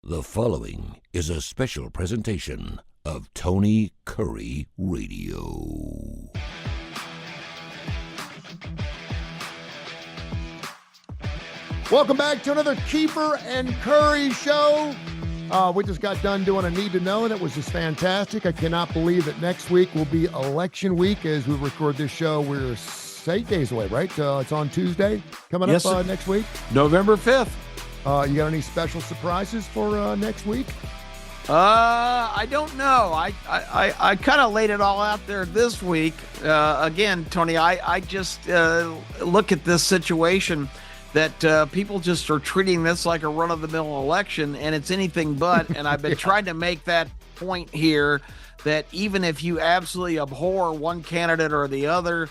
The following is a special presentation of Tony Kurre Radio. Welcome back to another Keefer and Kurre show. We just got done doing a Need to Know, and it was just fantastic. I cannot believe that next week will be election week as we record this show. We're 8 days away, right? It's on Tuesday coming up next week. November 5th. You got any special surprises for next week? I don't know. I kind of laid it all out there this week. Again, Tony, I just look at this situation that people just are treating this like a run-of-the-mill election, and it's anything but. And I've been trying to make that point here that even if you absolutely abhor one candidate or the other,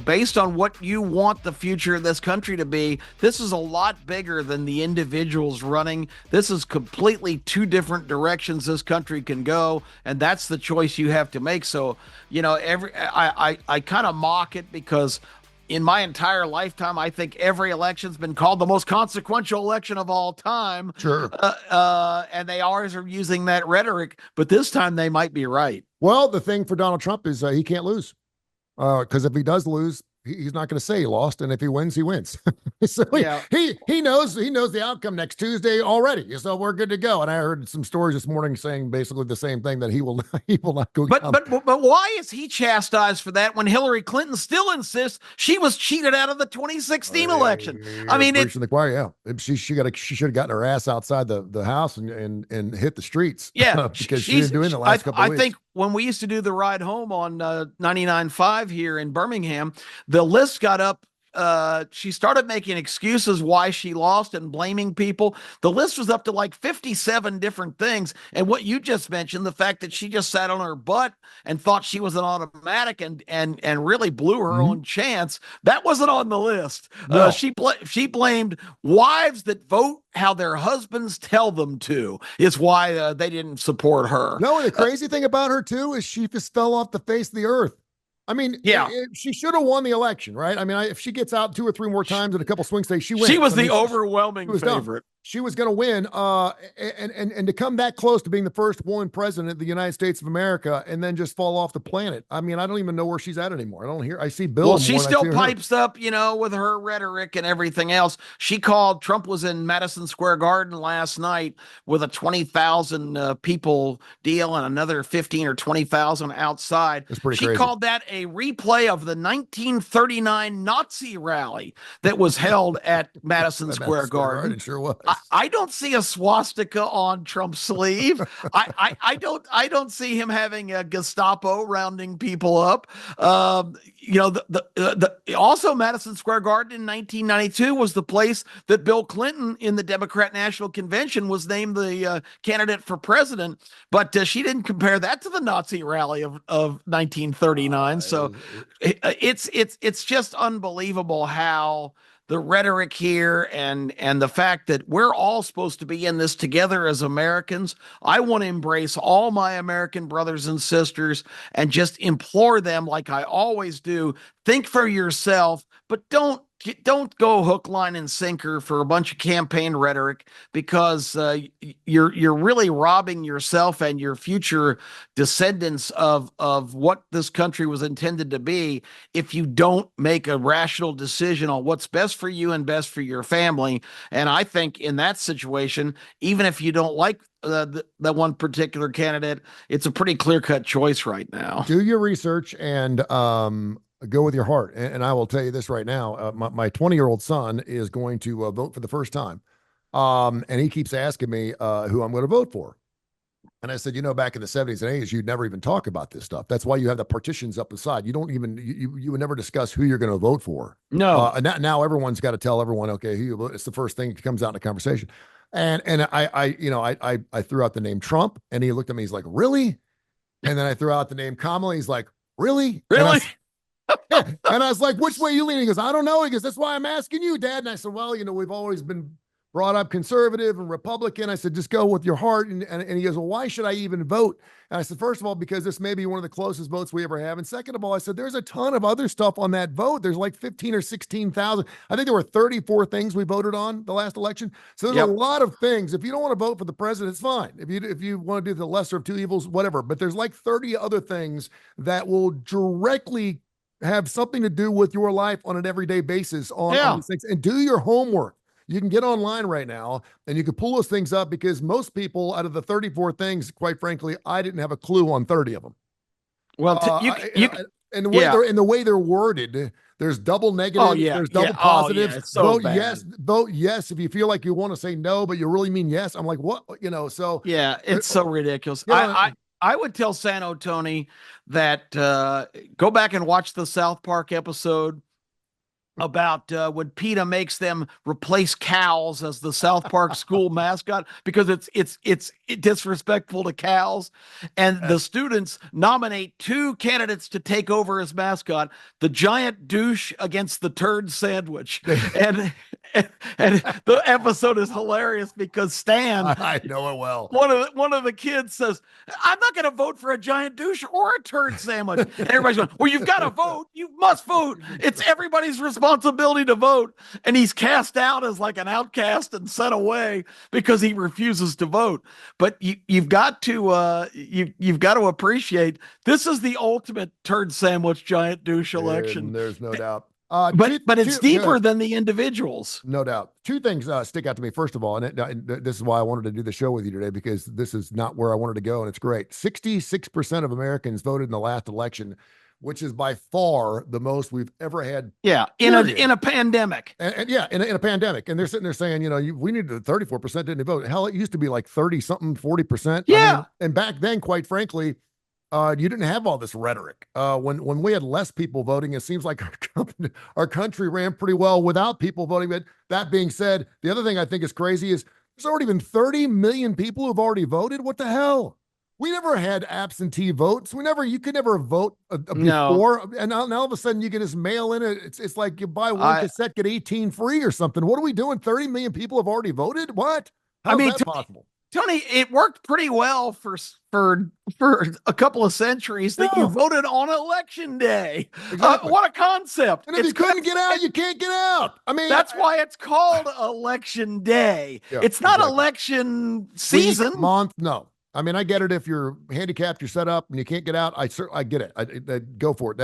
based on what you want the future of this country to be, this is a lot bigger than the individuals running. This is completely two different directions this country can go, and that's the choice you have to make. So, I kind of mock it because in my entire lifetime, I think every election's been called the most consequential election of all time. Sure. And they always are using that rhetoric, but this time they might be right. Well, the thing for Donald Trump is he can't lose. Because if he does lose, he's not going to say he lost, and if he wins, he wins. So he knows the outcome next Tuesday already. So we're good to go. And I heard some stories this morning saying basically the same thing, that he will not go. But why is he chastised for that when Hillary Clinton still insists she was cheated out of the 2016 election? I mean, it's in the choir. Yeah, she should have gotten her ass outside the house and hit the streets. Yeah, because she didn't do it in the last couple of weeks. I think when we used to do the ride home on 99.5 here in Birmingham, the list got up. She started making excuses why she lost and blaming people. The list was up to like 57 different things. And what you just mentioned, the fact that she just sat on her butt and thought she was an automatic and really blew her own chance, that wasn't on the list. No. She blamed wives that vote how their husbands tell them to is why they didn't support her. No, and the crazy thing about her too is she just fell off the face of the earth. I mean, she should have won the election, right? I mean, if she gets out 2 or 3 more times in a couple swing states, she wins. She was the overwhelming favorite. She was going to win, and to come that close to being the first woman president of the United States of America and then just fall off the planet. I mean, I don't even know where she's at anymore. I see Bill. Well, she still pipes up, with her rhetoric and everything else. Trump was in Madison Square Garden last night with a 20,000 people deal and another 15 or 20,000 outside. That's pretty crazy. She called that a replay of the 1939 Nazi rally that was held at Madison Square Garden. It sure was. I don't see a swastika on Trump's sleeve. I don't see him having a Gestapo rounding people up. Also Madison Square Garden in 1992 was the place that Bill Clinton in the Democrat National Convention was named the candidate for president. But she didn't compare that to the Nazi rally of 1939. So it's just unbelievable how the rhetoric here and the fact that we're all supposed to be in this together as Americans. I want to embrace all my American brothers and sisters and just implore them, like I always do, think for yourself, but don't go hook, line, and sinker for a bunch of campaign rhetoric, because you're really robbing yourself and your future descendants of what this country was intended to be if you don't make a rational decision on what's best for you and best for your family. And I think in that situation, even if you don't like that one particular candidate, it's a pretty clear-cut choice right now. Do your research and go with your heart. And I will tell you this right now. My 20-year-old son is going to vote for the first time. And he keeps asking me who I'm going to vote for. And I said, back in the 70s and 80s, you'd never even talk about this stuff. That's why you have the partitions up the side. You don't even, you would never discuss who you're going to vote for. No. Now everyone's got to tell everyone, okay, who you vote. It's the first thing that comes out in a conversation. And I threw out the name Trump, and he looked at me, he's like, really? And then I threw out the name Kamala. He's like, really? Really? And I was like, which way are you leaning? He goes, I don't know. He goes, that's why I'm asking you, Dad. And I said, well, we've always been brought up conservative and Republican. I said, just go with your heart. And he goes, well, why should I even vote? And I said, first of all, because this may be one of the closest votes we ever have. And second of all, I said, there's a ton of other stuff on that vote. There's like 15 or 16,000. I think there were 34 things we voted on the last election. So there's a lot of things. If you don't want to vote for the president, it's fine. If you want to do the lesser of two evils, whatever. But there's like 30 other things that will directly have something to do with your life on an everyday basis on these things. And do your homework. You can get online right now and you can pull those things up, because most people, out of the 34 things, quite frankly, I didn't have a clue on 30 of them. Well, and the way they're worded, there's double negative, there's double positive. So vote bad. yes, vote yes if you feel like you want to say no, but you really mean yes. I'm like, what? So yeah, it's so ridiculous. I would tell Sano Tony that go back and watch the South Park episode about when PETA makes them replace cows as the South Park school mascot because it's disrespectful to cows, and the students nominate two candidates to take over as mascot: the giant douche against the turd sandwich. and the episode is hilarious because Stan, I know it well. One of the kids says, "I'm not going to vote for a giant douche or a turd sandwich," and everybody's going, "Well, you've got to vote. You must vote. It's everybody's responsibility to vote." And he's cast out as like an outcast and sent away because he refuses to vote. But you've got to you've got to appreciate this is the ultimate turd sandwich giant douche election. And there's no doubt. But it's deeper than the individuals. No doubt. Two things stick out to me. First of all, and this is why I wanted to do the show with you today, because this is not where I wanted to go, and it's great. 66% of Americans voted in the last election, which is by far the most we've ever had. Yeah, in a pandemic. And in a pandemic. And they're sitting there saying, we need 34% didn't vote. Hell, it used to be like 30 something, 40%. Yeah. And back then, quite frankly, you didn't have all this rhetoric. When we had less people voting, it seems like our country ran pretty well without people voting. But that being said, the other thing I think is crazy is there's already been 30 million people who've already voted. What the hell? We never had absentee votes. You could never vote before. And now all of a sudden you can just mail in it. It's like you buy one cassette, get 18 free or something. What are we doing? 30 million people have already voted? What? How's that possible? Tony, it worked pretty well for a couple of centuries that you voted on election day. Exactly. What a concept. And if you couldn't get out, you can't get out. I mean, that's why it's called election day. Yeah, it's not election season. Month, no. I mean, I get it. If you're handicapped, you're set up and you can't get out. I get it. I go for it.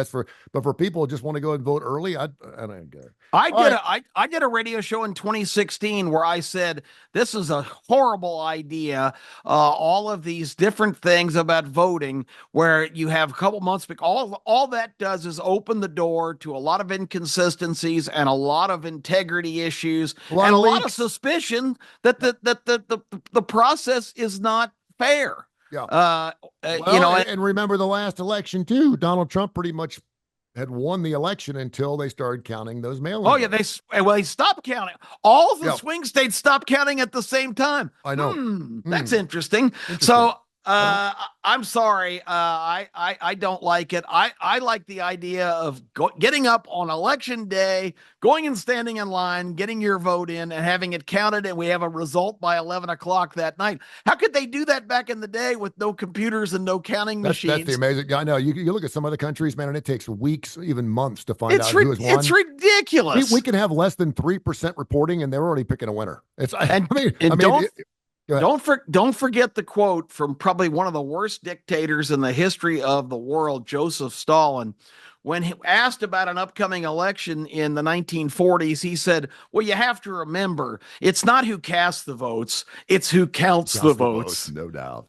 But for people who just want to go and vote early, I don't get it. I did a radio show in 2016 where I said, this is a horrible idea. All of these different things about voting where you have a couple months, all that does is open the door to a lot of inconsistencies and a lot of integrity issues and a lot of suspicion that the process is not fair. Yeah. And remember the last election too. Donald Trump pretty much had won the election until they started counting those mail-in. Oh yeah, they stopped counting. All the swing states stopped counting at the same time. I know. That's interesting. So I'm sorry. I don't like it. I like the idea of getting up on election day, going and standing in line, getting your vote in and having it counted. And we have a result by 11 o'clock that night. How could they do that back in the day with no computers and no counting machines? That's the amazing. I know you look at some other countries, man, and it takes weeks, even months to find out who has won. It's ridiculous. We can have less than 3% reporting and they're already picking a winner. Don't forget the quote from probably one of the worst dictators in the history of the world, Joseph Stalin. When he asked about an upcoming election in the 1940s, he said, well, you have to remember, it's not who casts the votes, it's who counts the votes. No doubt.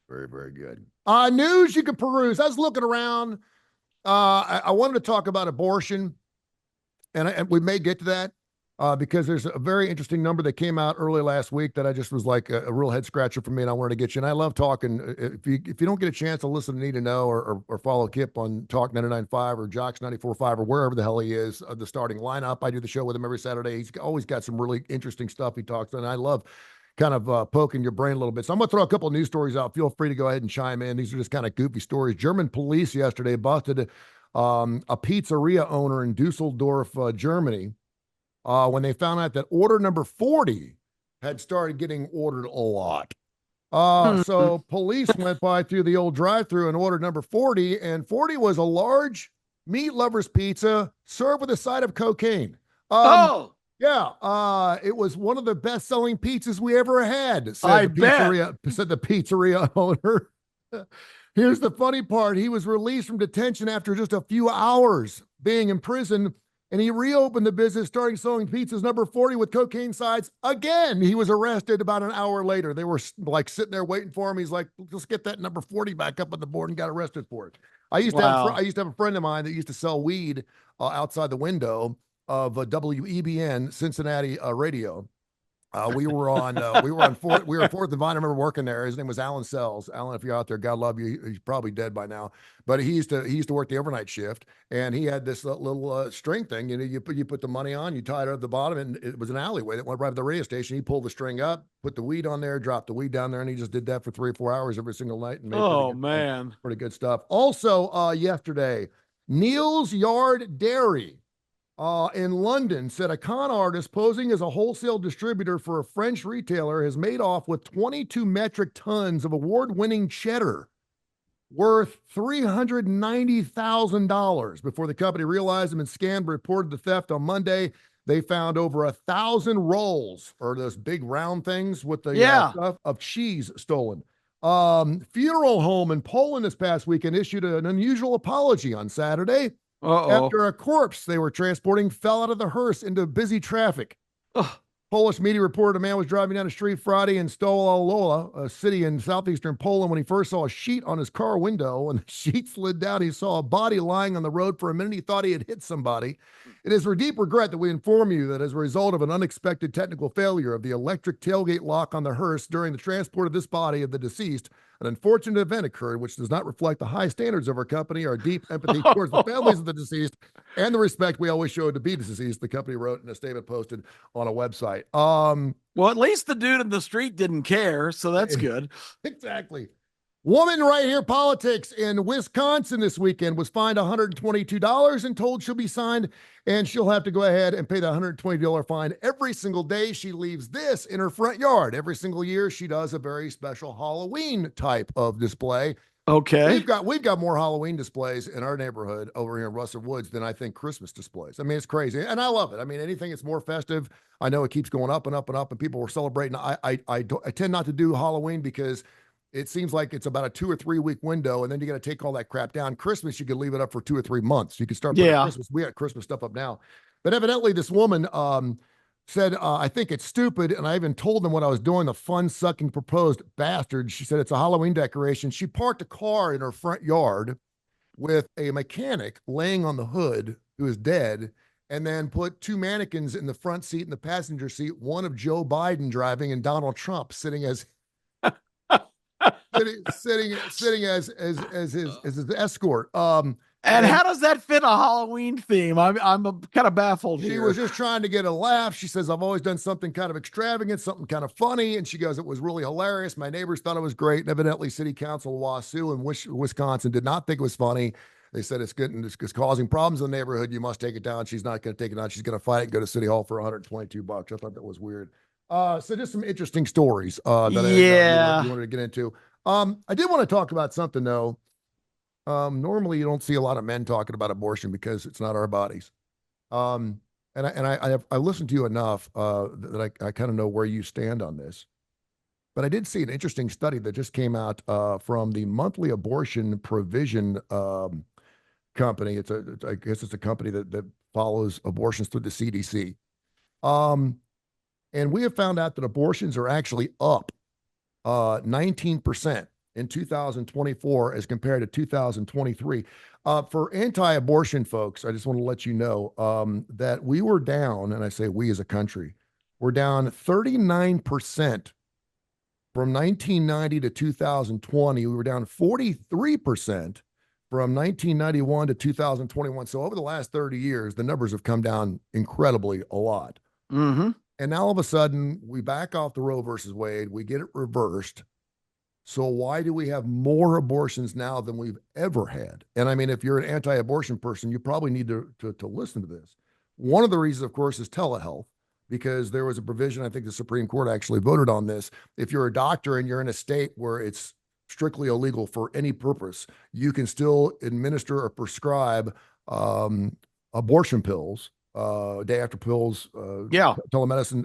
Very, very good. News you can peruse. I was looking around. I wanted to talk about abortion, and we may get to that. Because there's a very interesting number that came out early last week that I just was like a real head scratcher for me, and I wanted to get you. And I love talking. If you don't get a chance to listen to Need to Know or follow Kip on Talk 99.5 or Jocks 94.5 or wherever the hell he is, the starting lineup. I do the show with him every Saturday. He's always got some really interesting stuff he talks on. And I love kind of poking your brain a little bit. So I'm going to throw a couple of news stories out. Feel free to go ahead and chime in. These are just kind of goofy stories. German police yesterday busted a pizzeria owner in Dusseldorf, Germany. When they found out that order number 40 had started getting ordered a lot. Hmm. So police went by through the old drive-through and ordered number 40, and 40 was a large meat lover's pizza served with a side of cocaine. Um, Oh, yeah, it was one of the best-selling pizzas we ever had, I bet. said the pizzeria owner. Here's the funny part. He was released from detention after just a few hours being in prison, and he reopened the business, starting selling pizzas number 40 with cocaine sides again. He was arrested about an hour later. They were like sitting there waiting for him. He's like, let's get that number 40 back up on the board, and got arrested for it. I Wow. used to have a friend of mine that used to sell weed outside the window of WEBN Cincinnati radio. We were on Fourth and Vine. I remember working there. His name was Alan Sells. Alan, if you're out there, God love you. He's probably dead by now, but he used to work the overnight shift, and he had this little string thing. You know, you put the money on, you tie it at the bottom, and it was an alleyway that went right by the radio station. He pulled the string up, put the weed on there, dropped the weed down there, and he just did that for 3 or 4 hours every single night and made Oh, man. pretty good stuff. Also, yesterday, Neil's Yard Dairy in London said a con artist posing as a wholesale distributor for a French retailer has made off with 22 metric tons of award-winning cheddar worth $390,000 before the company realized them and scanned reported the theft on Monday. They found over 1,000 rolls, or those big round things with the stuff of cheese stolen. Funeral home in Poland this past weekend issued an unusual apology on Saturday after a corpse they were transporting fell out of the hearse into busy traffic. Ugh. Polish media reported a man was driving down the street Friday in Stolola, a city in southeastern Poland, when he first saw a sheet on his car window. And the sheet slid down. He saw a body lying on the road. For a minute, he thought he had hit somebody. It is with deep regret that we inform you that as a result of an unexpected technical failure of the electric tailgate lock on the hearse during the transport of this body of the deceased, an unfortunate event occurred which does not reflect the high standards of our company, our deep empathy towards the families of the deceased, and the respect we always showed to be deceased, the company wrote in a statement posted on a website. Well, at least the dude in the street didn't care, so that's good. Exactly. Woman right here, politics in Wisconsin this weekend was fined $122 and told she'll be signed, and she'll have to go ahead and pay the $120 fine every single day she leaves this in her front yard. Every single year, she does a very special Halloween type of display. Okay. We've got more Halloween displays in our neighborhood over here in Russell Woods than I think Christmas displays. I mean, it's crazy, and I love it. I mean, anything that's more festive, I know it keeps going up and up and up, and people were celebrating. I tend not to do Halloween because it seems like it's about a 2 or 3 week window, and then you got to take all that crap down. Christmas, you could leave it up for 2 or 3 months. You could start putting Christmas. We got Christmas stuff up now, but evidently this woman said, I think it's stupid. And I even told them what I was doing, the fun sucking proposed bastard. She said it's a Halloween decoration. She parked a car in her front yard with a mechanic laying on the hood who is dead, and then put 2 mannequins in the front seat and the passenger seat, one of Joe Biden driving and Donald Trump sitting as sitting as his escort. And how does that fit a Halloween theme? I'm kind of baffled here. She was just trying to get a laugh. She says, I've always done something kind of extravagant, something kind of funny. And she goes, it was really hilarious. My neighbors thought it was great. And evidently City Council of Wausau in Wisconsin did not think it was funny. They said it's good and it's causing problems in the neighborhood. You must take it down. She's not going to take it down. She's going to fight it and go to City Hall for $122. I thought that was weird. So just some interesting stories that you wanted to get into. I did want to talk about something though. Normally you don't see a lot of men talking about abortion because it's not our bodies. And I listened to you enough that I kind of know where you stand on this. But I did see an interesting study that just came out from the Monthly Abortion Provision company. I guess it's a company that follows abortions through the CDC. And we have found out that abortions are actually up 19% in 2024 as compared to 2023. For anti-abortion folks, I just want to let you know that we were down, and I say we as a country, we're down 39% from 1990 to 2020. We were down 43% from 1991 to 2021. So over the last 30 years, the numbers have come down incredibly a lot. Mm-hmm. And now all of a sudden, we back off the Roe versus Wade. We get it reversed. So why do we have more abortions now than we've ever had? And I mean, if you're an anti-abortion person, you probably need to listen to this. One of the reasons, of course, is telehealth. because there was a provision, I think the Supreme Court actually voted on this. If you're a doctor and you're in a state where it's strictly illegal for any purpose, you can still administer or prescribe abortion pills, day after pills, telemedicine.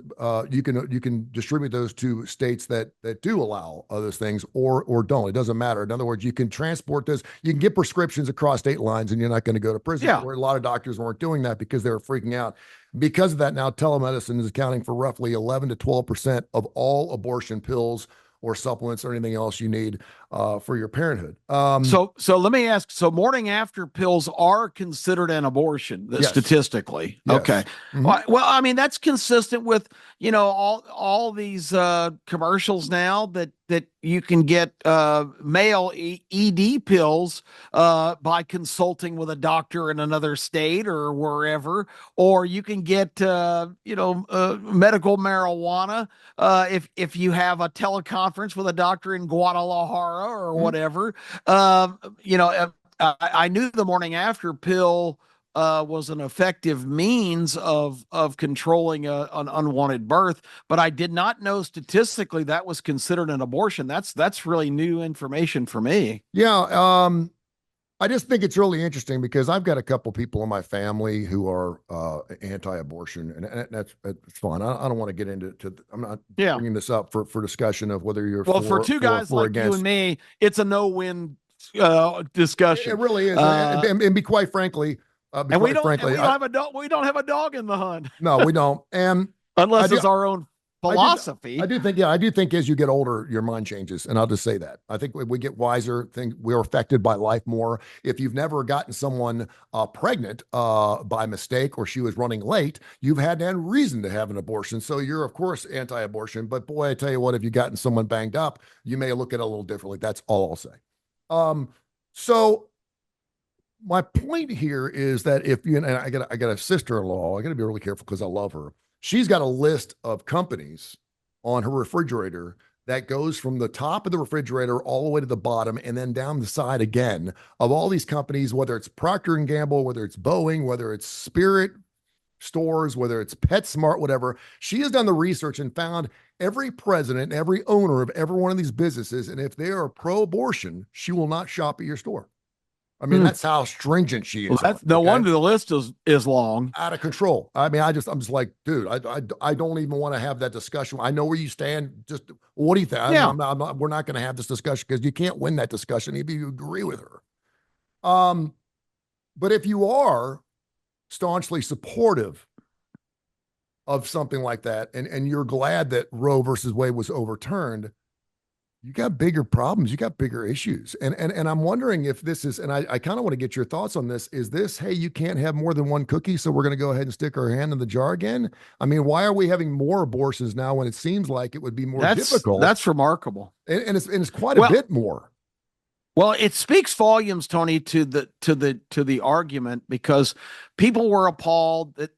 You can distribute those to states that do allow those things or don't. It doesn't matter. In other words, you can transport this. You can get prescriptions across state lines, and you're not going to go to prison. Yeah. Where a lot of doctors weren't doing that because they were freaking out. Because of that, now telemedicine is accounting for roughly 11 to 12% of all abortion pills or supplements or anything else you need for your parenthood. So let me ask, so morning after pills are considered an abortion statistically? Yes. Okay. Mm-hmm. Well, I mean, that's consistent with, all these commercials now that you can get male ED pills by consulting with a doctor in another state or wherever, or you can get medical marijuana if you have a teleconference with a doctor in Guadalajara or whatever. I knew the morning after pill was an effective means of controlling an unwanted birth, but I did not know statistically that was considered an abortion. That's really new information for me. Yeah. I just think it's really interesting because I've got a couple people in my family who are anti-abortion, and that's fine. I don't want to get into. I'm not bringing this up for discussion of whether you're for two guys like against. You and me, it's a no-win discussion. It really is, and be quite frankly, we don't have a dog in the hunt. No, we don't, and unless it's our own philosophy. I do think as you get older, your mind changes. And I'll just say that. I think we get wiser, we're affected by life more. If you've never gotten someone pregnant by mistake, or she was running late, you've had no reason to have an abortion. So you're, of course, anti-abortion. But boy, I tell you what, if you've gotten someone banged up, you may look at it a little differently. That's all I'll say. So my point here is that if you, and I got a sister-in-law, I got to be really careful because I love her. She's got a list of companies on her refrigerator that goes from the top of the refrigerator all the way to the bottom and then down the side again of all these companies, whether it's Procter & Gamble, whether it's Boeing, whether it's Spirit stores, whether it's PetSmart, whatever. She has done the research and found every president, every owner of every one of these businesses, and if they are pro-abortion, she will not shop at your store. I mean, that's how stringent she is. Well, that's no wonder the list is long, out of control. I mean, I'm just like, dude, I don't even want to have that discussion. I know where you stand. Just what do you think? Yeah. We're not going to have this discussion because you can't win that discussion even if you agree with her. But if you are staunchly supportive of something like that, and you're glad that Roe versus Wade was overturned, you got bigger problems. You got bigger issues. And I'm wondering if this is, and I kind of want to get your thoughts on this. Is this, hey, you can't have more than one cookie, so we're going to go ahead and stick our hand in the jar again? I mean, why are we having more abortions now when it seems like it would be more difficult? That's remarkable. And it's quite a bit more. Well, it speaks volumes, Tony, to the argument, because people were appalled that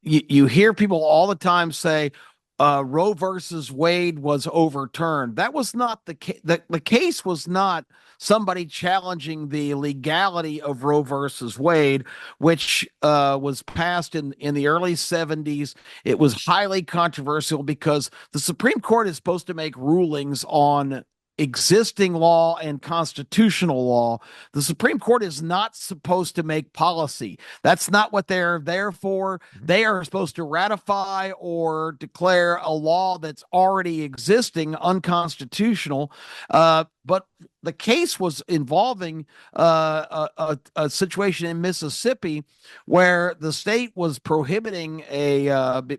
you hear people all the time say, Roe versus Wade was overturned. That was not the case. The case was not somebody challenging the legality of Roe versus Wade, which was passed in the early 70s. It was highly controversial because the Supreme Court is supposed to make rulings on existing law and constitutional law. The Supreme Court is not supposed to make policy. That's not what they're there for. They are supposed to ratify or declare a law that's already existing unconstitutional. But the case was involving a situation in Mississippi where the state was prohibiting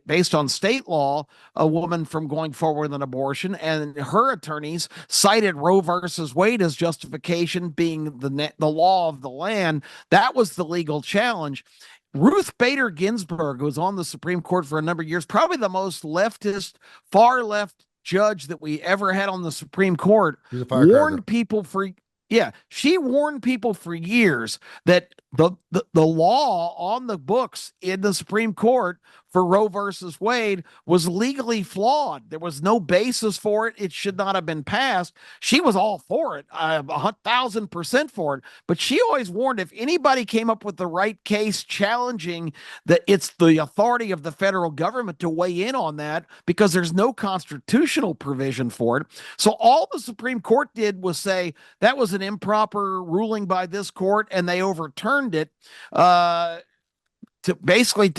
based on state law, a woman from going forward with an abortion, and her attorneys cited Roe versus Wade as justification, being the law of the land. That was the legal challenge. Ruth Bader Ginsburg, who was on the Supreme Court for a number of years, probably the most leftist, far left judge that we ever had on the Supreme Court, warned people for years that the law on the books in the Supreme Court for Roe versus Wade was legally flawed. There was no basis for it. It should not have been passed. She was all for it, 1,000% for it. But she always warned if anybody came up with the right case challenging that, it's the authority of the federal government to weigh in on that, because there's no constitutional provision for it. So all the Supreme Court did was say that was an improper ruling by this court, and they overturned it to basically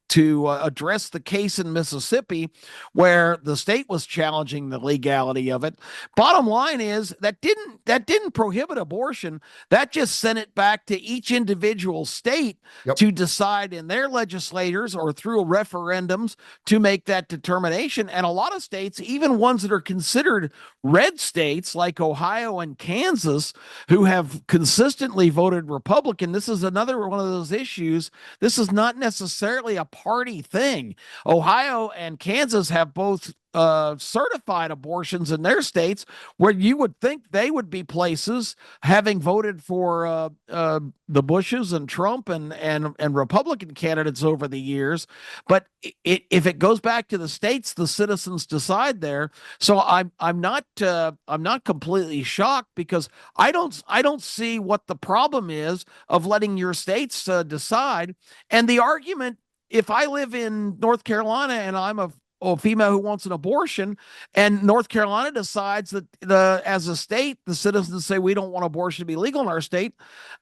to address the case in Mississippi where the state was challenging the legality of it. Bottom line is that didn't prohibit abortion. That just sent it back to each individual state to decide in their legislators or through referendums to make that determination. And a lot of states, even ones that are considered red states like Ohio and Kansas, who have consistently voted Republican, this is another one of those issues. This is not necessarily a party thing. Ohio and Kansas have both certified abortions in their states, where you would think they would be places, having voted for the Bushes and Trump and Republican candidates over the years. But if it goes back to the states, the citizens decide there. So I'm not completely shocked, because I don't see what the problem is of letting your states decide. And the argument, if I live in North Carolina and I'm a female who wants an abortion, and North Carolina decides that as a state, the citizens say we don't want abortion to be legal in our state.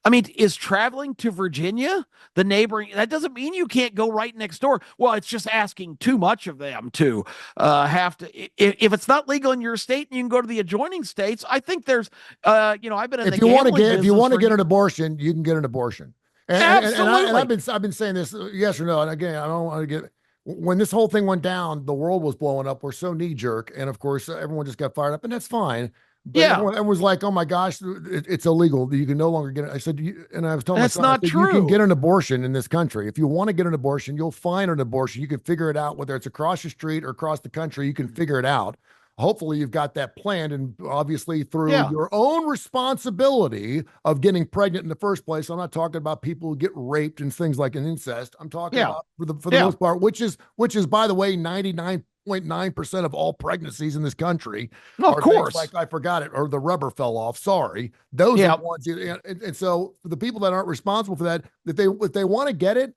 I mean, is traveling to Virginia, the neighboring, that doesn't mean you can't go right next door. Well, it's just asking too much of them to have to. If it's not legal in your state and you can go to the adjoining states, I think there's, I've been in the gambling business. If you want to get an abortion, you can get an abortion. Absolutely. And I've been saying this, yes or no. And again, I don't want to get. When this whole thing went down, the world was blowing up. We're so knee jerk. And of course, everyone just got fired up, and that's fine. But everyone was like, oh my gosh, it's illegal. You can no longer get it. I said, and I was telling that's my son, not true. You can get an abortion in this country. If you want to get an abortion, you'll find an abortion. You can figure it out, whether it's across the street or across the country, you can figure it out. Hopefully you've got that planned, and obviously through your own responsibility of getting pregnant in the first place. I'm not talking about people who get raped and things like an incest. I'm talking about for the most part, which is by the way, 99.9% of all pregnancies in this country. Of course. Like I forgot it, or the rubber fell off. Sorry. Those are the ones. And so for the people that aren't responsible for that, if they want to get it,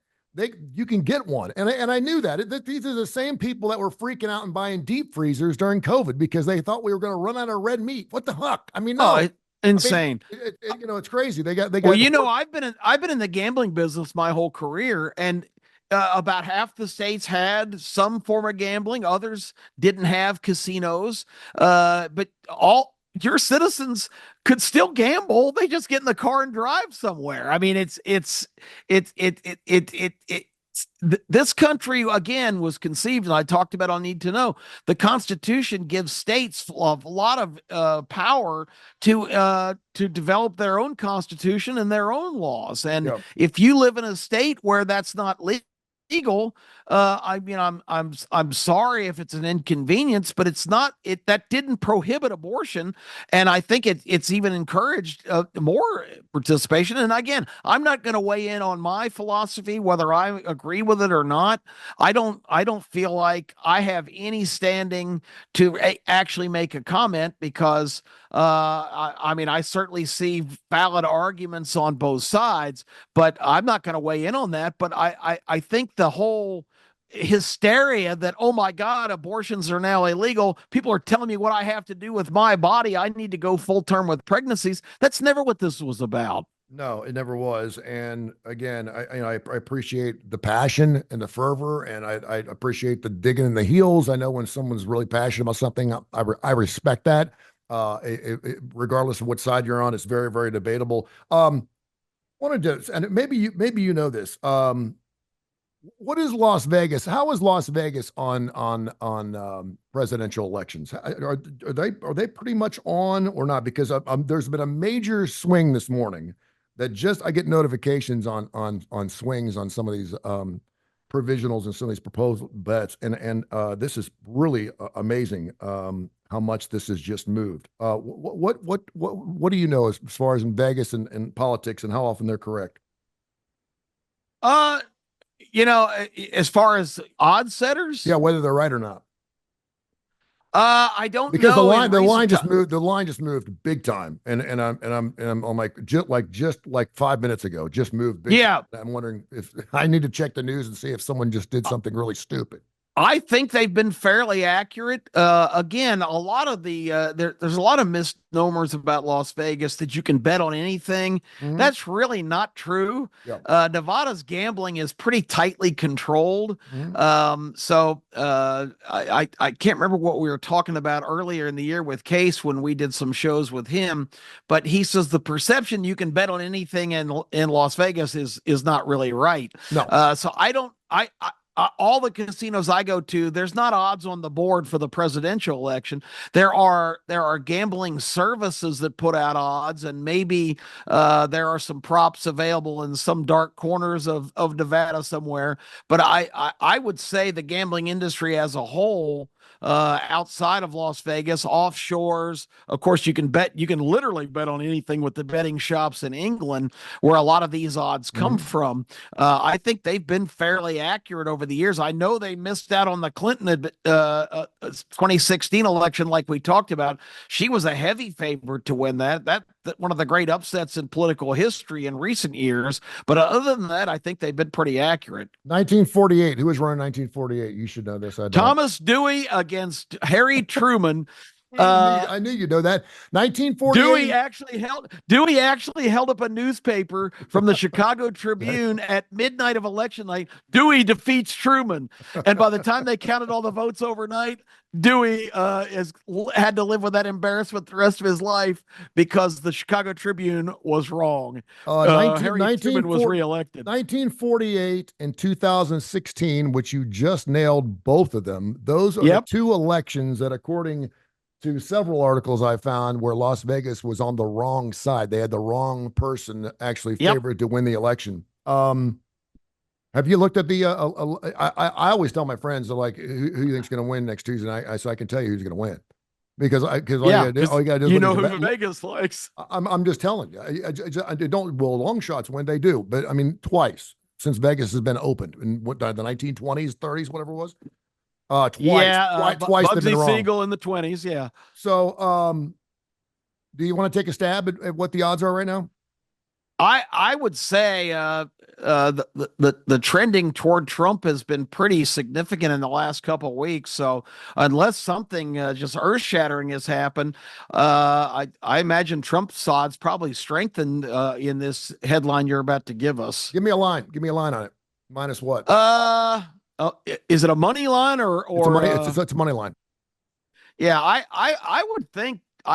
you can get one. And I knew that. These are the same people that were freaking out and buying deep freezers during COVID because they thought we were going to run out of red meat. What the heck? I mean, no. Insane. I mean, it's crazy. They got. Well, I've been in the gambling business my whole career, and about half the states had some form of gambling. Others didn't have casinos. But all your citizens could still gamble. They just get in the car and drive somewhere. I mean, this country, again, was conceived, and I talked about on Need to Know. The Constitution gives states a lot of power to develop their own constitution and their own laws. And if you live in a state where that's not legal, I mean, I'm sorry if it's an inconvenience, but it's not. That didn't prohibit abortion, and I think it's even encouraged more participation. And again, I'm not going to weigh in on my philosophy, whether I agree with it or not. I don't feel like I have any standing to actually make a comment, because I mean, I certainly see valid arguments on both sides, but I'm not going to weigh in on that. But I think the whole hysteria that, oh my God, abortions are now illegal, people are telling me what I have to do with my body, I need to go full term with pregnancies. That's never what this was about. No, it never was. And again, I appreciate the passion and the fervor, and I appreciate the digging in the heels. I know when someone's really passionate about something, I respect that. Regardless of what side you're on, it's very, very debatable. Wanted to, and maybe you know this. What is Las Vegas? How is Las Vegas on presidential elections? Are they pretty much on or not? Because there's been a major swing this morning that I get notifications on swings on some of these provisionals and some of these proposed bets, and this is really amazing. How much this has just moved. What do you know as far as in Vegas and politics and how often they're correct? Uh, as far as odds setters, Yeah, whether they're right or not. I don't Because know. the line just moved. The line just moved big time, I'm like just like 5 minutes ago, just moved. Big Yeah. time. I'm wondering if I need to check the news and see if someone just did something really stupid. I think they've been fairly accurate. Again, a lot of there's a lot of misnomers about Las Vegas that you can bet on anything. Mhm. That's really not true. Yeah. Nevada's gambling is pretty tightly controlled. Mhm. I can't remember what we were talking about earlier in the year with Case when we did some shows with him, but he says the perception you can bet on anything in Las Vegas is not really right. No. So I don't. All the casinos I go to, there's not odds on the board for the presidential election. There are gambling services that put out odds, and maybe there are some props available in some dark corners of Nevada somewhere. But I would say the gambling industry as a whole, outside of Las Vegas, offshores. Of course, you can literally bet on anything with the betting shops in England, where a lot of these odds come from. I think they've been fairly accurate over the years. I know they missed out on the Clinton 2016 election, like we talked about. She was a heavy favorite to win that one of the great upsets in political history in recent years. But other than that, I think they've been pretty accurate. 1948. Who was running 1948? You should know this. I don't. Thomas Dewey against Harry Truman. I knew you'd know that. 1948. Dewey actually held up a newspaper from the Chicago Tribune at midnight of election night. Dewey defeats Truman, and by the time they counted all the votes overnight, Dewey had to live with that embarrassment the rest of his life because the Chicago Tribune was wrong. Harry Truman was reelected. 1948 and 2016, which you just nailed both of them. Those are the two elections that, according to several articles I found, where Las Vegas was on the wrong side. They had the wrong person actually favored to win the election. Have you looked at the? I always tell my friends, they're like, who you think's going to win next Tuesday night? So I can tell you who's going to win, because all you got to do is who Vegas likes. I'm just telling you. I don't. Well, long shots when they do, but I mean twice since Vegas has been opened in the 1920s, 30s, whatever it was. Twice. Bugsy Siegel in the 20s. Yeah. So, do you want to take a stab at what the odds are right now? I would say the trending toward Trump has been pretty significant in the last couple of weeks. So unless something just earth shattering has happened, I imagine Trump's odds probably strengthened in this headline you're about to give us. Give me a line. Give me a line on it. Minus what? Is it a money line or it's a money line? Yeah, I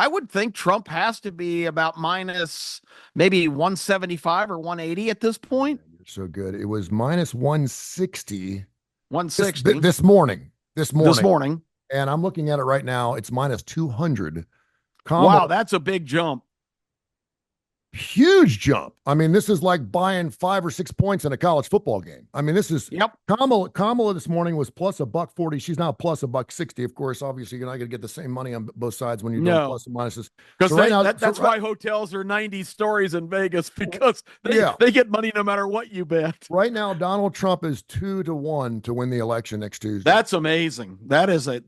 would think Trump has to be about minus maybe 175 or 180 at this point. You're so good. It was minus 160. 160 this morning. This morning. And I'm looking at it right now. It's minus 200. Wow, that's a big jump. Huge jump. I mean, this is like buying 5 or 6 points in a college football game. I mean, this is Kamala this morning was plus $1.40. She's now plus $1.60. Of course, obviously, you're not going to get the same money on both sides when you're doing plus and minuses. Because that's why hotels are 90 stories in Vegas, because they get money no matter what you bet. Right now, Donald Trump is 2-1 to win the election next Tuesday. That's amazing. That is a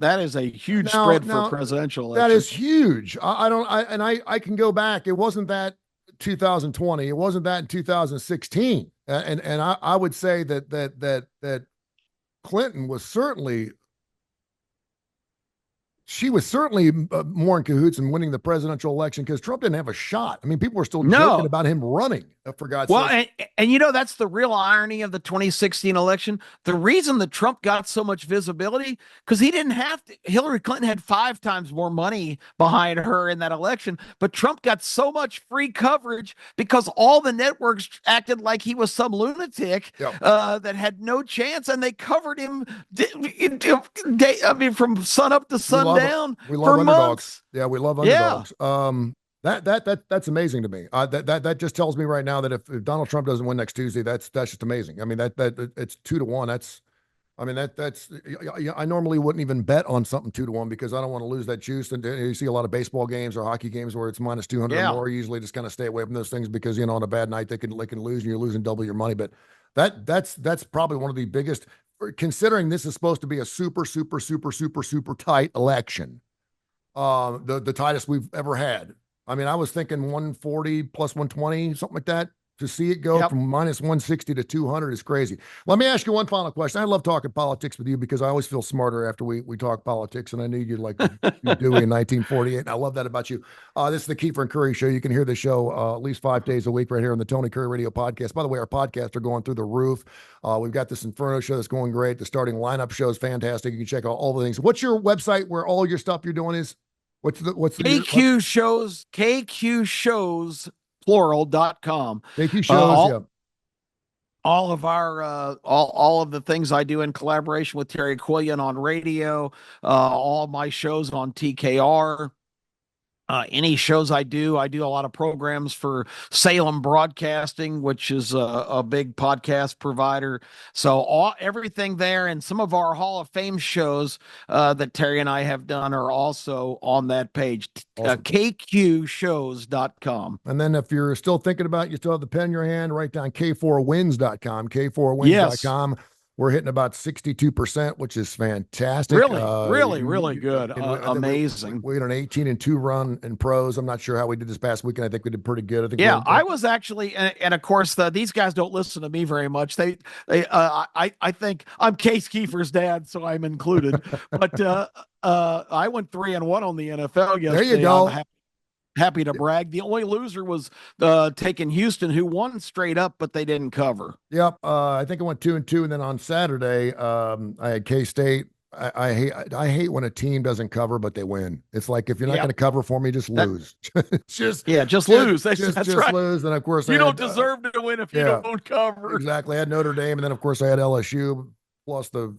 huge spread for a presidential election. That is huge. I can go back. It wasn't that 2020. It wasn't that in 2016. And I would say that Clinton was certainly more in cahoots in winning the presidential election, because Trump didn't have a shot. I mean, people were still joking about him running, for God's sake. And that's the real irony of the 2016 election. The reason that Trump got so much visibility, because he didn't have to. Hillary Clinton had 5 times more money behind her in that election, but Trump got so much free coverage because all the networks acted like he was some lunatic that had no chance, and they covered him. From sun up to sundown. We love underdogs. Months. Yeah, we love underdogs. That's amazing to me. That just tells me right now that if Donald Trump doesn't win next Tuesday, that's just amazing. I mean, that it's 2-1. I mean, that's I normally wouldn't even bet on something 2-1 because I don't want to lose that juice. And you see a lot of baseball games or hockey games where it's minus 200 or Yeah. more. Usually just kind of stay away from those things because, on a bad night, they can lose and you're losing double your money. But that's probably one of the biggest, considering this is supposed to be a super, super, super, super, super tight election. The tightest we've ever had. I mean, I was thinking 140 plus 120, something like that. To see it go from minus 160 to 200 is crazy. Let me ask you one final question. I love talking politics with you because I always feel smarter after we talk politics, and I knew you'd like Dewey in 1948. And I love that about you. This is the Keefer and Kurre Show. You can hear the show at least 5 days a week right here on the Tony Kurre Radio Podcast. By the way, our podcasts are going through the roof. We've got this Inferno show that's going great. The starting lineup show is fantastic. You can check out all the things. What's your website where all your stuff you're doing is? What's the KQ shows, plural.com. KQ shows, yeah. All of our all of the things I do in collaboration with Terry Quillian on radio, all my shows on TKR. Any shows I do a lot of programs for Salem Broadcasting, which is a big podcast provider. So everything there, and some of our Hall of Fame shows that Terry and I have done are also on that page, awesome. KQshows.com. And then if you're still thinking about it, you still have the pen in your hand, write down K4wins.com, K4wins.com. Yes. We're hitting about 62%, which is fantastic. Really good. Amazing. We had an 18-2 run in pros. I'm not sure how we did this past weekend. I think we did pretty good. I think I was actually, and of course, these guys don't listen to me very much. I think I'm Case Keefer's dad, so I'm included. But I went 3-1 on the NFL yesterday. There you go. Happy to brag. The only loser was taking Houston, who won straight up, but they didn't cover. Yep. I think I went 2-2, and then on Saturday, I had K-State. I hate when a team doesn't cover, but they win. It's like, if you're not going to cover for me, just lose. just lose. That's right. Lose. Then of course you don't deserve to win if you don't cover. Exactly. I had Notre Dame, and then of course I had LSU plus the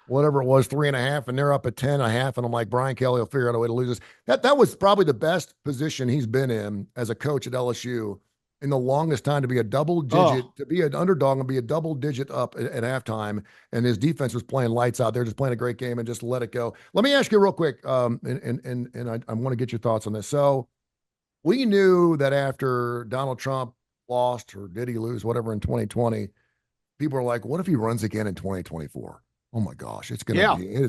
whatever it was, 3.5, and they're up at 10.5. And I'm like, Brian Kelly will figure out a way to lose this. That was probably the best position he's been in as a coach at LSU in the longest time, to be a double digit, to be an underdog and be a double digit up at halftime. And his defense was playing lights out there, just playing a great game and just let it go. Let me ask you real quick. And I want to get your thoughts on this. So we knew that after Donald Trump lost, or did he lose, whatever, in 2020, people are like, what if he runs again in 2024? Oh my gosh, it is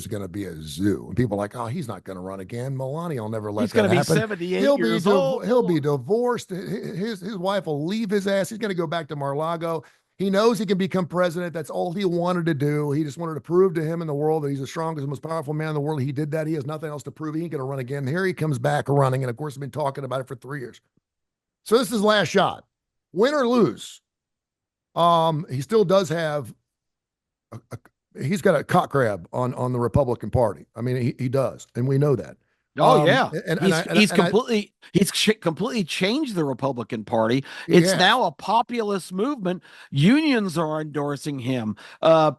going to be a zoo. And people are like, oh, he's not going to run again. Melania will never let that happen. He's going to be 78 years old. He'll be divorced. His wife will leave his ass. He's going to go back to Mar-a-Lago. He knows he can become president. That's all he wanted to do. He just wanted to prove to him and the world that he's the strongest, most powerful man in the world. He did that. He has nothing else to prove. He ain't going to run again. Here he comes back running. And of course, I've been talking about it for 3 years. So this is his last shot. Win or lose. He still does have he's got a cock grab on the Republican Party. I mean, he does, and we know that. Oh yeah, he's completely changed the Republican Party. It's now a populist movement. Unions are endorsing him.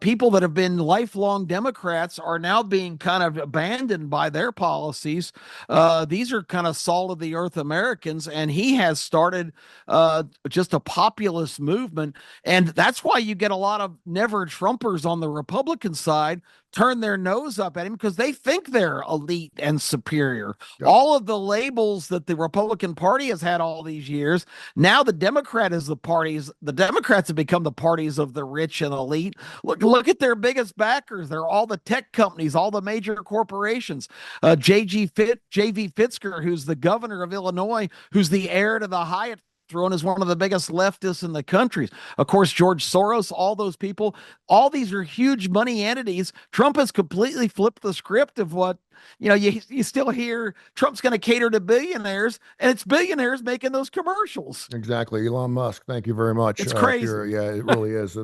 People that have been lifelong Democrats are now being kind of abandoned by their policies. These are kind of salt of the earth Americans, and he has started just a populist movement, and that's why you get a lot of never Trumpers on the Republican side turn their nose up at him, because they think they're elite and superior. Yep. All of the labels that the Republican Party has had all these years, now the Democrats have become the parties of the rich and elite. Look at their biggest backers. They're all the tech companies, all the major corporations. J.V. Fitzger, who's the governor of Illinois, who's the heir to the Hyatt throne, is one of the biggest leftists in the country. Of course, George Soros, all those people, all these are huge money entities. Trump has completely flipped the script of what, you still hear Trump's going to cater to billionaires, and it's billionaires making those commercials. Exactly. Elon Musk, thank you very much. It's crazy. Yeah, it really is.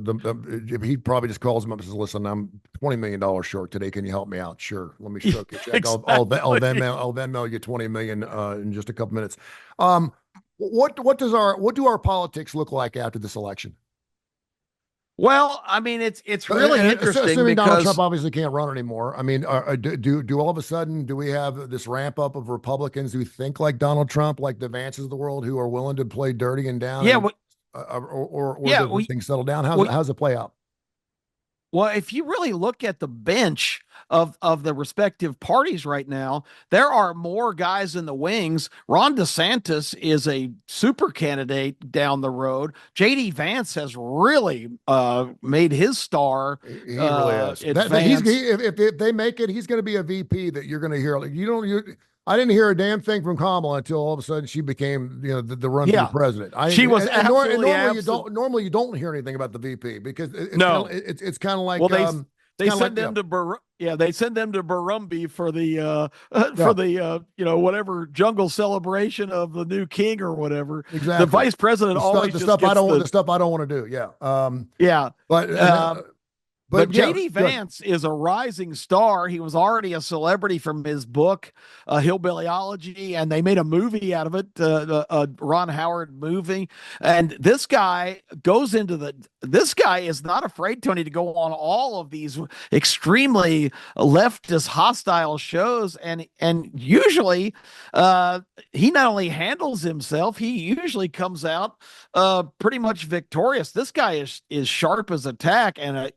He probably just calls him up and says, listen, I'm $20 million short today. Can you help me out? Sure. Let me stroke your check. Exactly. I'll Venmo you $20 million in just a couple minutes. What do our politics look like after this election? Well, I mean, it's really interesting Assuming Donald Trump because obviously can't run anymore. I mean, do all of a sudden do we have this ramp up of Republicans who think like Donald Trump, like the Vances of the world, who are willing to play dirty and down, yeah, and well, or yeah, does well, things settle down? well, How's it play out? Well, if you really look at the bench of the respective parties right now, there are more guys in the wings. Ron DeSantis is a super candidate down the road. JD Vance has really made his star He really is. advance. If they make it, he's going to be a VP that you're going to hear. Like, I didn't hear a damn thing from Kamala until all of a sudden she became, the run to be Yeah, president. she was absolutely normally you don't hear anything about the VP because no. it's kind of like Well, they kind of send like them to they send them to Burundi for the yeah, whatever jungle celebration of the new king or whatever. The exactly vice president always the just stuff I gets don't the stuff I don't want to do. Yeah, yeah. but But yeah, JD Vance is a rising star. He was already a celebrity from his book, Hillbillyology, and they made a movie out of it, a Ron Howard movie. And this guy this guy is not afraid, Tony, to go on all of these extremely leftist hostile shows. And usually he not only handles himself, he usually comes out pretty much victorious. This guy is sharp as a tack and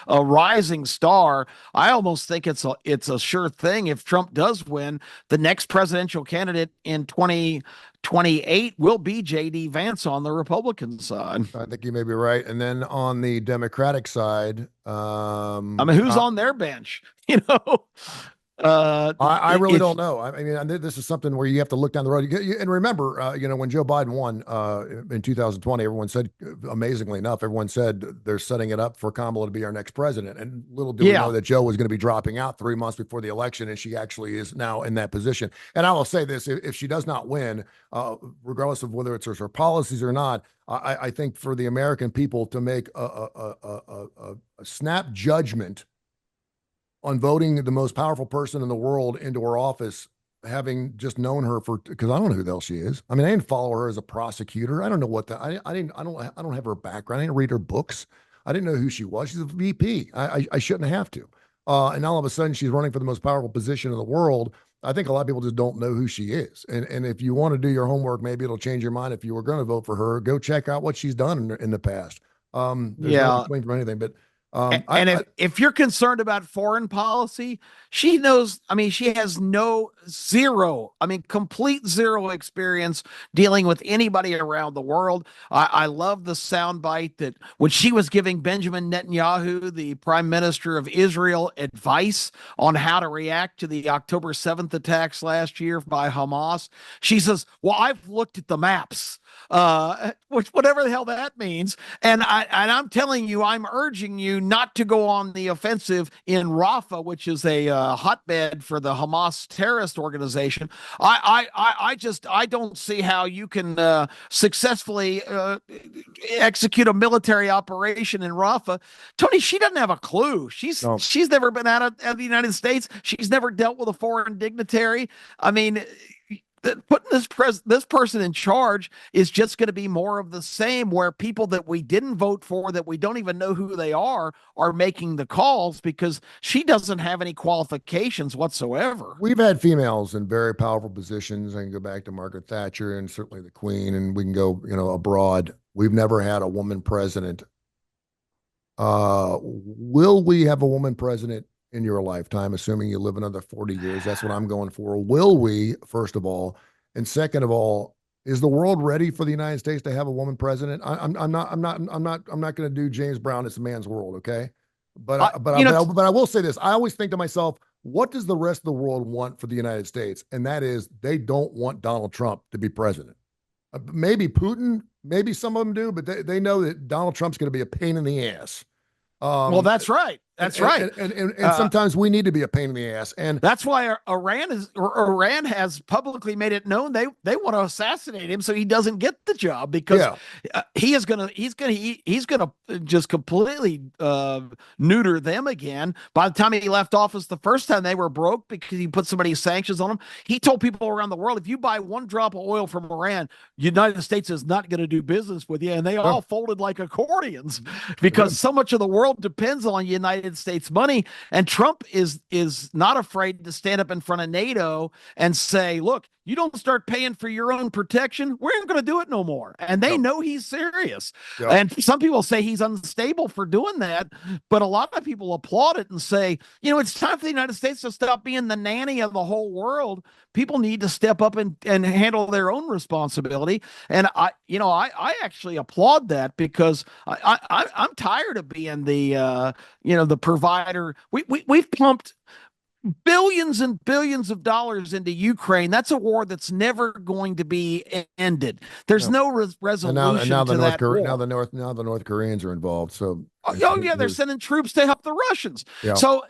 a rising star. I almost think it's a sure thing. If Trump does win, the next presidential candidate in 2028 will be JD Vance on the Republican side. I think you may be right. And then on the Democratic side, I mean, who's on their bench? You know, I really don't know. I mean, this is something where you have to look down the road. And remember, when Joe Biden won in 2020, everyone said, amazingly enough, everyone said they're setting it up for Kamala to be our next president. And little did we know that Joe was going to be dropping out 3 months before the election, and she actually is now in that position. And I will say this: if she does not win, regardless of whether it's her policies or not, I think for the American people to make a snap judgment on voting the most powerful person in the world into her office, having just known her because I don't know who the hell she is. I mean, I didn't follow her as a prosecutor. I don't know what I don't have her background. I didn't read her books. I didn't know who she was. She's a VP. I shouldn't have to. And all of a sudden she's running for the most powerful position in the world. I think a lot of people just don't know who she is. And if you want to do your homework, maybe it'll change your mind. If you were going to vote for her, go check out what she's done in the past. There's no complaint from anything, but if you're concerned about foreign policy, she knows. I mean, she has complete zero experience dealing with anybody around the world. I love the soundbite that when she was giving Benjamin Netanyahu, the prime minister of Israel, advice on how to react to the October 7th attacks last year by Hamas, she says, "Well, I've looked at the maps." Which whatever the hell that means. And I'm telling you, I'm urging you not to go on the offensive in Rafah, which is a hotbed for the Hamas terrorist organization. I don't see how you can successfully execute a military operation in Rafah. This she doesn't have a clue. She's never been out of the United States. She's never dealt with a foreign dignitary. I mean, putting this person in charge is just going to be more of the same, where people that we didn't vote for, that we don't even know who they are making the calls because she doesn't have any qualifications whatsoever. We've had females in very powerful positions. I can go back to Margaret Thatcher and certainly the Queen, and we can go, abroad. We've never had a woman president. Will we have a woman president in your lifetime, assuming you live another 40 years? That's what I'm going for. Will we, first of all? And second of all, is the world ready for the United States to have a woman president? I'm not going to do James Brown. It's a man's world. Okay. But I will say this. I always think to myself, what does the rest of the world want for the United States? And that is, they don't want Donald Trump to be president. Maybe Putin, maybe some of them do, but they know that Donald Trump's going to be a pain in the ass. Well, that's right. That's right. And sometimes we need to be a pain in the ass. And that's why Iran has publicly made it known they want to assassinate him so he doesn't get the job, because he's gonna just completely neuter them again. By the time he left office the first time, they were broke because he put so many sanctions on them. He told people around the world, if you buy one drop of oil from Iran, United States is not going to do business with you. And they all folded like accordions because so much of the world depends on United States money. And Trump is not afraid to stand up in front of NATO and say, look, you don't start paying for your own protection, we ain't going to do it no more. And they know he's serious. And some people say he's unstable for doing that, but a lot of people applaud it and say, it's time for the United States to stop being the nanny of the whole world. People need to step up and handle their own responsibility. And I actually applaud that, because I'm tired of being the provider. We've pumped billions and billions of dollars into Ukraine. That's a war that's never going to be ended. There's no resolution to that war. Now the North Koreans are involved. So they're sending troops to help the Russians. So,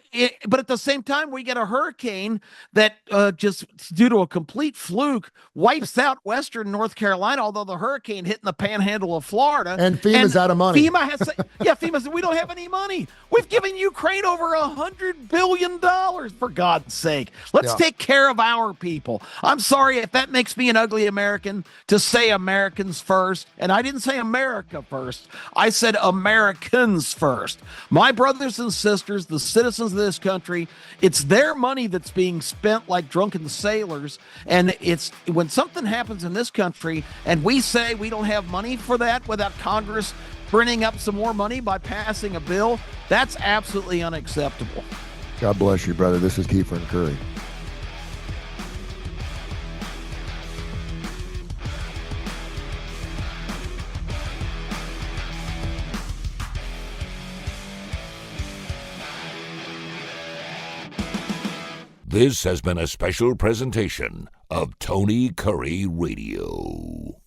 but at the same time, we get a hurricane that just due to a complete fluke wipes out Western North Carolina. Although the hurricane hit in the panhandle of Florida, and FEMA's out of money. FEMA has said, FEMA said we don't have any money. We've given Ukraine over $100 billion. For God's sake, let's take care of our people. I'm sorry if that makes me an ugly American to say Americans first, and I didn't say America first. I said Americans first. My brothers and sisters, the citizens of this country, it's their money that's being spent like drunken sailors. And it's when something happens in this country and we say we don't have money for that without Congress printing up some more money by passing a bill, that's absolutely unacceptable. God bless you, brother. This is Keefer and Kurre. This has been a special presentation of Tony Kurre Radio.